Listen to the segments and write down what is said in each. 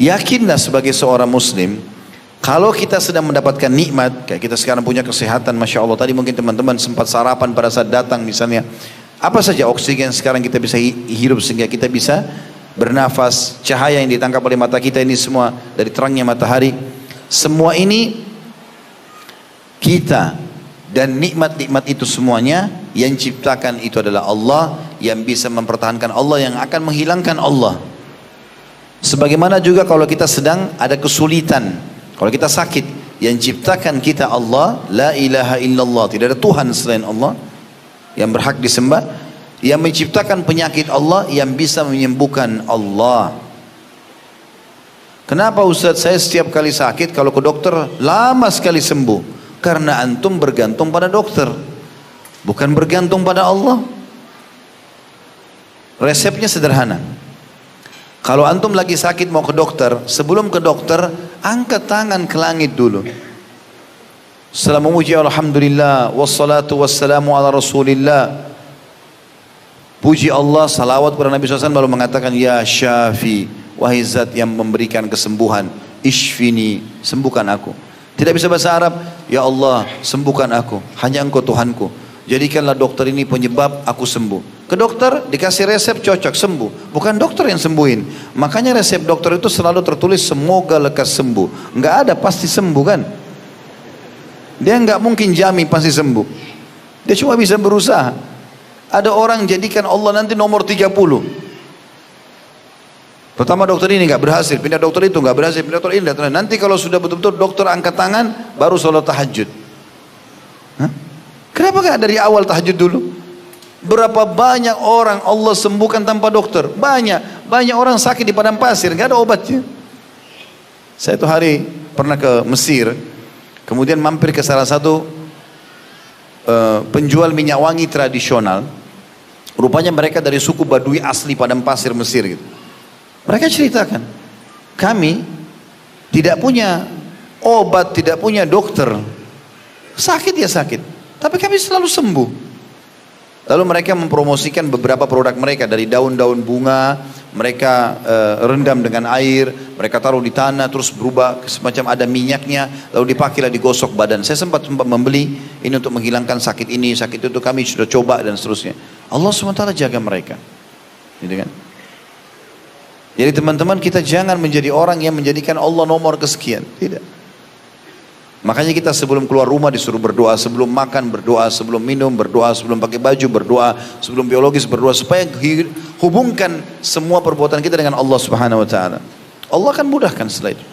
Yakinlah sebagai seorang muslim, kalau kita sedang mendapatkan nikmat, kayak kita sekarang punya kesehatan, Masya Allah. Tadi mungkin teman-teman sempat sarapan pada saat datang misalnya. Apa saja oksigen sekarang kita bisa hirup sehingga kita bisa bernafas. Cahaya yang ditangkap oleh mata kita ini semua dari terangnya matahari. Semua ini kita dan nikmat-nikmat itu semuanya yang ciptakan itu adalah Allah, yang bisa mempertahankan Allah, yang akan menghilangkan Allah. Sebagaimana juga kalau kita sedang ada kesulitan, kalau kita sakit, yang ciptakan kita Allah, la ilaha illallah, tidak ada Tuhan selain Allah yang berhak disembah. Yang menciptakan penyakit Allah, yang bisa menyembuhkan Allah. Kenapa Ustaz saya setiap kali sakit kalau ke dokter lama sekali sembuh? Karena antum bergantung pada dokter, bukan bergantung pada Allah. Resepnya sederhana. Kalau antum lagi sakit mau ke dokter, sebelum ke dokter, angkat tangan ke langit dulu. Setelah memuji alhamdulillah, wassalatu wassalamu ala rasulillah, puji Allah, salawat kepada Nabi SAW, baru mengatakan, ya syafi, wahai zat yang memberikan kesembuhan, ishfini, sembuhkan aku. Tidak bisa bahasa Arab, ya Allah, sembuhkan aku, hanya engkau Tuhanku. Jadikanlah dokter ini penyebab aku sembuh. Ke dokter dikasih resep cocok sembuh, bukan dokter yang sembuhin. Makanya resep dokter itu selalu tertulis semoga lekas sembuh. Nggak ada pasti sembuh kan? Dia nggak mungkin jamin pasti sembuh. Dia cuma bisa berusaha. Ada orang jadikan Allah nanti nomor 30. Pertama dokter ini nggak berhasil, pindah dokter itu nggak berhasil, pindah dokter ini. Nanti kalau sudah betul-betul dokter angkat tangan, baru sholat tahajud. Hah? Kenapa nggak dari awal tahajud dulu? Berapa banyak orang Allah sembuhkan tanpa dokter? Banyak orang sakit di padang pasir, nggak ada obatnya. Saya itu hari pernah ke Mesir, kemudian mampir ke salah satu penjual minyak wangi tradisional. Rupanya mereka dari suku Badui asli padang pasir Mesir gitu. Mereka ceritakan, kami tidak punya obat, tidak punya dokter. Sakit ya sakit, tapi kami selalu sembuh. Lalu mereka mempromosikan beberapa produk mereka, dari daun-daun bunga, mereka rendam dengan air, mereka taruh di tanah, terus berubah semacam ada minyaknya, lalu dipakailah digosok badan. Saya sempat membeli ini untuk menghilangkan sakit ini, sakit itu, kami sudah coba dan seterusnya. Allah SWT jaga mereka, gitu kan? Jadi teman-teman, kita jangan menjadi orang yang menjadikan Allah nomor kesekian, tidak. Makanya kita sebelum keluar rumah disuruh berdoa, sebelum makan berdoa, sebelum minum berdoa, sebelum pakai baju berdoa, sebelum biologis berdoa, supaya hubungkan semua perbuatan kita dengan Allah Subhanahu wa taala. Allah akan mudahkan setelah itu.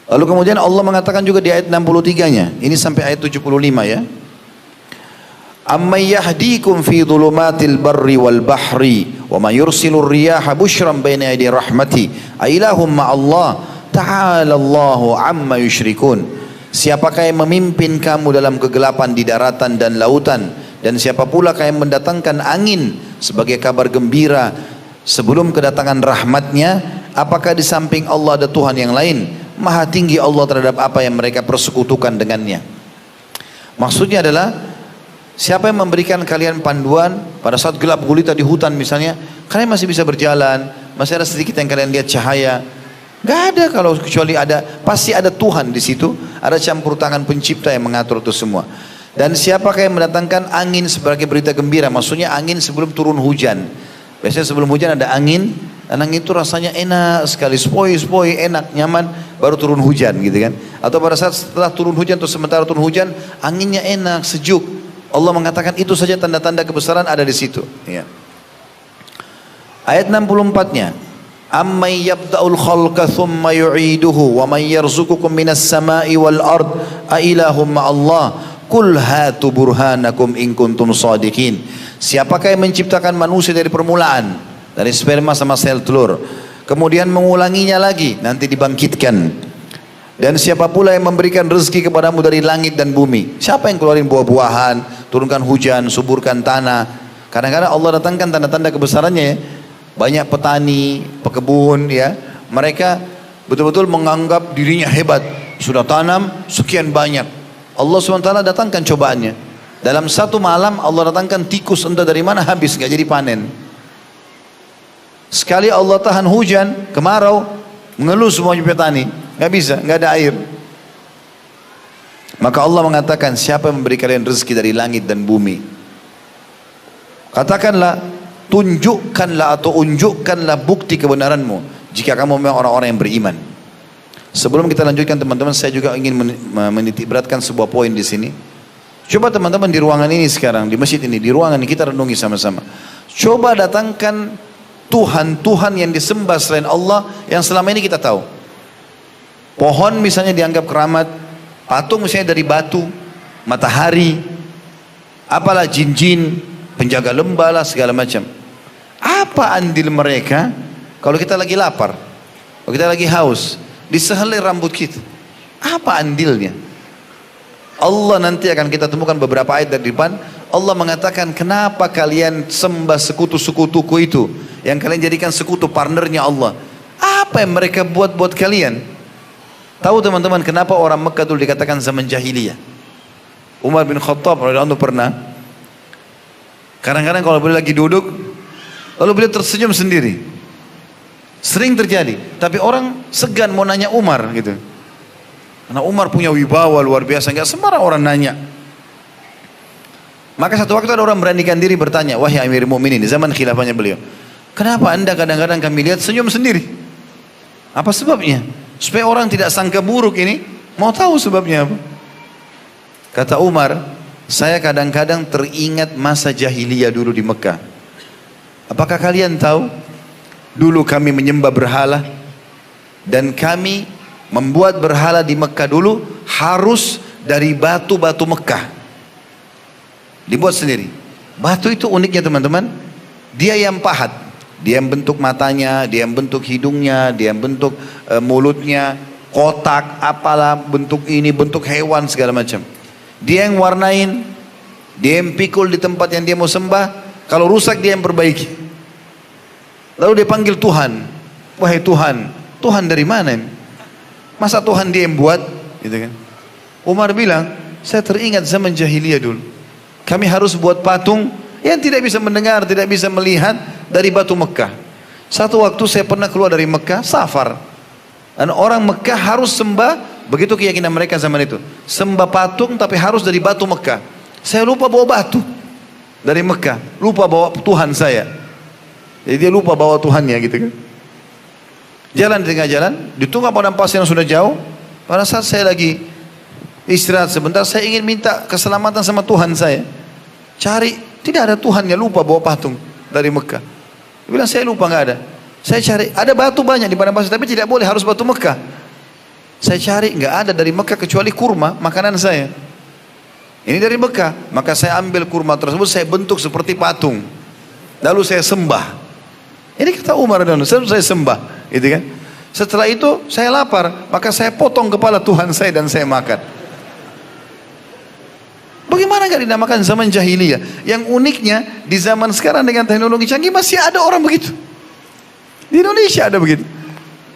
Lalu kemudian Allah mengatakan juga di ayat 63-nya, ini sampai ayat 75 ya. Amman yahdikum fi dhulumatil barri wal bahri wa may yursilur riyaha bushran baina yadi rahmati a ilahum ma'allah ta'ala Allahu amma yusyrikun. Siapakah yang memimpin kamu dalam kegelapan di daratan dan lautan, dan siapa pula yang mendatangkan angin sebagai kabar gembira sebelum kedatangan rahmatnya? Apakah di samping Allah ada Tuhan yang lain? Maha tinggi Allah terhadap apa yang mereka persekutukan dengannya. Maksudnya adalah, siapa yang memberikan kalian panduan pada saat gelap gulita di hutan misalnya, kalian masih bisa berjalan, masih ada sedikit yang kalian lihat cahaya. Gak ada, kalau kecuali ada, pasti ada Tuhan di situ, ada campur tangan pencipta yang mengatur itu semua. Dan siapakah yang mendatangkan angin sebagai berita gembira? Maksudnya angin sebelum turun hujan. Biasanya sebelum hujan ada angin, dan angin itu rasanya enak sekali, sepoi-sepoi, enak, nyaman, baru turun hujan gitu kan. Atau pada saat setelah turun hujan atau sementara turun hujan, anginnya enak, sejuk. Allah mengatakan itu saja tanda-tanda kebesaran ada di situ. Ya. Ayat 64-nya. Amman yabda'ul khalqa thumma yu'iduhu wa man yarzuqukum minas sama'i wal ard a ilahum ma'allah qul hatu burhanakum in kuntum shadiqin. Siapakah yang menciptakan manusia dari permulaan, dari sperma sama sel telur, kemudian mengulanginya lagi, nanti dibangkitkan? Dan siapa pula yang memberikan rezeki kepadamu dari langit dan bumi? Siapa yang keluarin buah-buahan, turunkan hujan, suburkan tanah? Kadang-kadang Allah datangkan tanda-tanda kebesarannya ya. Banyak petani, pekebun ya, mereka betul-betul menganggap dirinya hebat, sudah tanam sekian banyak. Allah SWT datangkan cobaannya. Dalam satu malam Allah datangkan tikus entah dari mana habis, gak jadi panen. Sekali Allah tahan hujan, kemarau, mengeluh semuanya petani, nggak bisa, nggak ada air. Maka Allah mengatakan, siapa yang memberi kalian rezeki dari langit dan bumi? Katakanlah, tunjukkanlah atau unjukkanlah bukti kebenaranmu jika kamu memang orang-orang yang beriman. Sebelum kita lanjutkan teman-teman, saya juga ingin menitik beratkan sebuah poin di sini. Coba teman-teman di ruangan ini sekarang, di masjid ini, di ruangan ini kita renungi sama-sama. Coba datangkan Tuhan yang disembah selain Allah yang selama ini kita tahu. Pohon misalnya dianggap keramat, patung misalnya dari batu, matahari, apalah jin-jin, penjaga lembah lah segala macam. Apa andil mereka kalau kita lagi lapar, kalau kita lagi haus, disehelai rambut kita? Apa andilnya? Allah nanti akan kita temukan beberapa ayat dari depan. Allah mengatakan, kenapa kalian sembah sekutu-sekutuku itu, yang kalian jadikan sekutu partnernya Allah? Apa yang mereka buat kalian? Tahu teman-teman kenapa orang Mekah dulu dikatakan zaman jahiliyah? Umar bin Khattab radhiyallahu anhu pernah, kadang-kadang kalau beliau lagi duduk, lalu beliau tersenyum sendiri. Sering terjadi, tapi orang segan mau nanya Umar gitu. Karena Umar punya wibawa luar biasa, nggak sembarang orang nanya. Maka satu waktu ada orang beranikan diri bertanya, wahai Amirul Mukminin, di zaman khilafahnya beliau, kenapa anda kadang-kadang kami lihat senyum sendiri? Apa sebabnya? Supaya orang tidak sangka buruk ini, mau tahu sebabnya apa? Kata Umar, saya kadang-kadang teringat masa jahiliyah dulu di Mekah. Apakah kalian tahu? Dulu kami menyembah berhala, dan kami membuat berhala di Mekah dulu harus dari batu-batu Mekah. Dibuat sendiri. Batu itu uniknya teman-teman, dia yang pahat, dia yang bentuk matanya, dia yang bentuk hidungnya, dia yang bentuk mulutnya, kotak, apalah bentuk ini, bentuk hewan segala macam. Dia yang warnain, dia yang pikul di tempat yang dia mau sembah. Kalau rusak dia yang perbaiki. Lalu dia panggil Tuhan, wahai Tuhan. Tuhan dari mana ini? Masa Tuhan dia yang buat? Gitu kan? Umar bilang, saya teringat zaman jahiliyah dulu. Kami harus buat patung yang tidak bisa mendengar, tidak bisa melihat dari batu Mekah. Satu waktu saya pernah keluar dari Mekah, safar. Dan orang Mekah harus sembah, begitu keyakinan mereka zaman itu. Sembah patung tapi harus dari batu Mekah. Saya lupa bawa batu dari Mekah, lupa bawa Tuhan saya. Jadi dia lupa bawa Tuhannya gitu kan. Jalan di tengah jalan, di tengah padang pasir yang sudah jauh. Pada saat saya lagi istirahat sebentar, saya ingin minta keselamatan sama Tuhan saya. Cari, tidak ada Tuhannya, lupa bawa patung dari Mekah. Dia bilang, saya lupa, nggak ada. Saya cari, ada batu banyak di padang pasir, tapi tidak boleh, harus batu Mekah. Saya cari, nggak ada dari Mekah kecuali kurma, makanan saya. Ini dari Mekah, maka saya ambil kurma tersebut, saya bentuk seperti patung. Lalu saya sembah. Ini kata Umar dan saya sembah, gitu kan? Setelah itu saya lapar, maka saya potong kepala Tuhan saya dan saya makan. Bagaimana gak dinamakan zaman jahiliyah? Yang uniknya di zaman sekarang dengan teknologi canggih masih ada orang begitu. Di Indonesia ada begitu.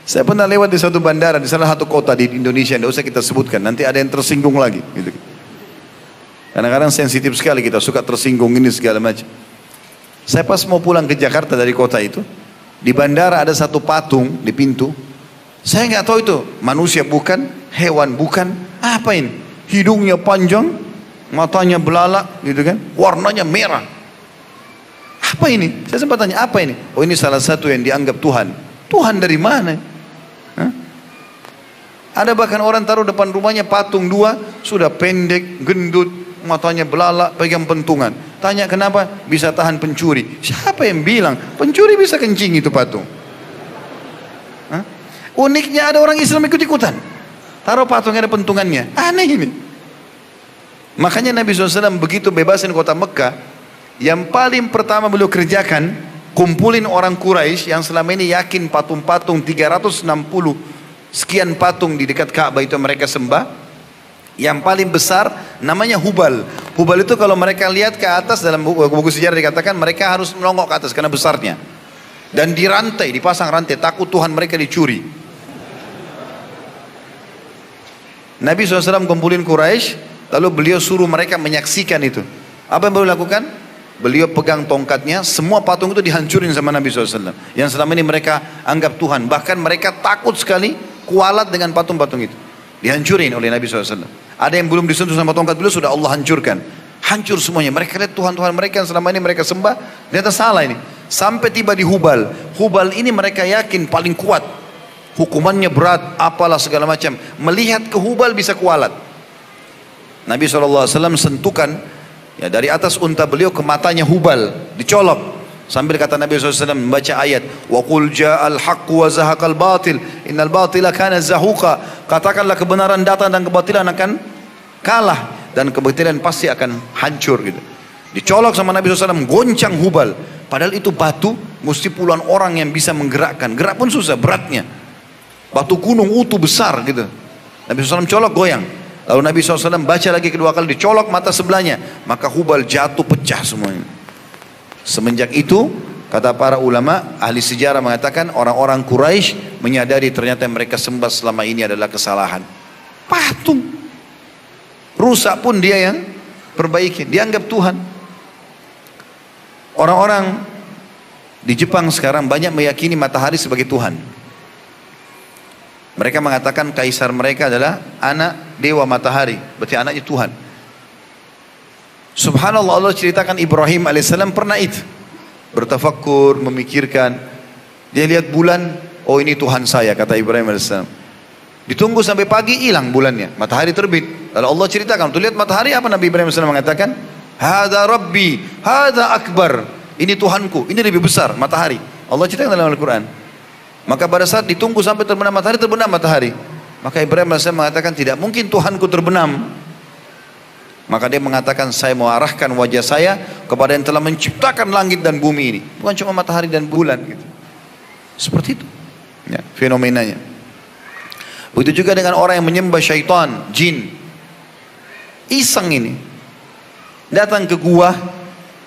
Saya pernah lewat di satu bandara di salah satu kota di Indonesia, tidak usah kita sebutkan, nanti ada yang tersinggung lagi. Gitu. Kadang-kadang sensitif sekali kita, suka tersinggung ini segala macam. Saya pas mau pulang ke Jakarta dari kota itu, di bandara ada satu patung di pintu. Saya nggak tahu itu manusia bukan, hewan bukan, apa ini? Hidungnya panjang, matanya belalak, gitu kan? Warnanya merah. Apa ini? Saya sempat tanya, apa ini? Oh, ini salah satu yang dianggap Tuhan. Tuhan dari mana? Hah? Ada bahkan orang taruh depan rumahnya patung dua, sudah pendek, gendut, matanya belalak, pegang pentungan. Tanya kenapa? Bisa tahan pencuri. Siapa yang bilang pencuri bisa kencing itu patung? Hah? Uniknya ada orang Islam ikut-ikutan. Taruh patung ada pentungannya. Aneh ini. Makanya Nabi SAW begitu bebasin kota Mekah, yang paling pertama beliau kerjakan, kumpulin orang Quraisy yang selama ini yakin patung-patung 360 sekian patung di dekat Ka'bah itu mereka sembah. Yang paling besar namanya Hubal. Hubal itu kalau mereka lihat ke atas, dalam buku sejarah dikatakan mereka harus melongok ke atas karena besarnya. Dan dirantai, dipasang rantai, takut Tuhan mereka dicuri. Nabi SAW kumpulin Quraisy, lalu beliau suruh mereka menyaksikan itu. Apa yang beliau lakukan? beliau pegang tongkatnya, semua patung itu dihancurin sama Nabi SAW. Yang selama ini mereka anggap Tuhan. Bahkan mereka takut sekali kualat dengan patung-patung itu. Dihancurin oleh Nabi SAW. Ada yang belum disentuh sama tongkat beliau, sudah Allah hancurkan. Hancur semuanya. Mereka lihat Tuhan-Tuhan mereka yang selama ini mereka sembah, ternyata salah ini. Sampai tiba di Hubal. Hubal ini mereka yakin paling kuat. Hukumannya berat, apalah segala macam. Melihat ke Hubal bisa kualat. Nabi SAW sentuhkan ya, dari atas unta beliau ke matanya Hubal, dicolok. Sambil kata Nabi SAW membaca ayat, wa qul ja'al haqqu wa zahaqal batil innal batila kana zahuqa. Katakanlah kebenaran datang dan kebatilan akan kalah, dan kebatilan pasti akan hancur gitu. Dicolok sama Nabi SAW, goncang Hubal. Padahal itu batu, mesti puluhan orang yang bisa menggerakkan. Gerak pun susah, beratnya. Batu gunung utuh besar gitu. Nabi SAW colok, goyang. Lalu Nabi SAW baca lagi kedua kali, dicolok mata sebelahnya. Maka Hubal jatuh, pecah semuanya. Semenjak itu, kata para ulama, ahli sejarah mengatakan, orang-orang Quraisy menyadari ternyata mereka sembah selama ini adalah kesalahan. Patung. Rusak pun dia yang perbaiki. Dianggap Tuhan. Orang-orang di Jepang sekarang banyak meyakini matahari sebagai Tuhan. Mereka mengatakan kaisar mereka adalah anak dewa matahari, berarti anaknya Tuhan. Subhanallah, Allah ceritakan Ibrahim alaihissalam pernah itu bertafakkur, memikirkan. Dia lihat bulan, oh ini Tuhan saya, kata Ibrahim alaihissalam. Ditunggu sampai pagi, hilang bulannya, matahari terbit. Lalu Allah ceritakan, tuh lihat matahari, apa Nabi Ibrahim alaihissalam mengatakan? Hada Rabbi, hada akbar. Ini Tuhanku, ini lebih besar, matahari. Allah ceritakan dalam Al-Quran. Maka pada saat ditunggu sampai terbenam matahari. Maka Ibrahim AS mengatakan, tidak mungkin Tuhanku terbenam. Maka dia mengatakan, saya mau arahkan wajah saya kepada yang telah menciptakan langit dan bumi ini. Bukan cuma matahari dan bulan gitu. Seperti itu ya, fenomenanya. Begitu juga dengan orang yang menyembah syaitan, jin. Iseng ini. Datang ke gua,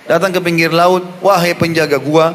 datang ke pinggir laut, wahai penjaga gua,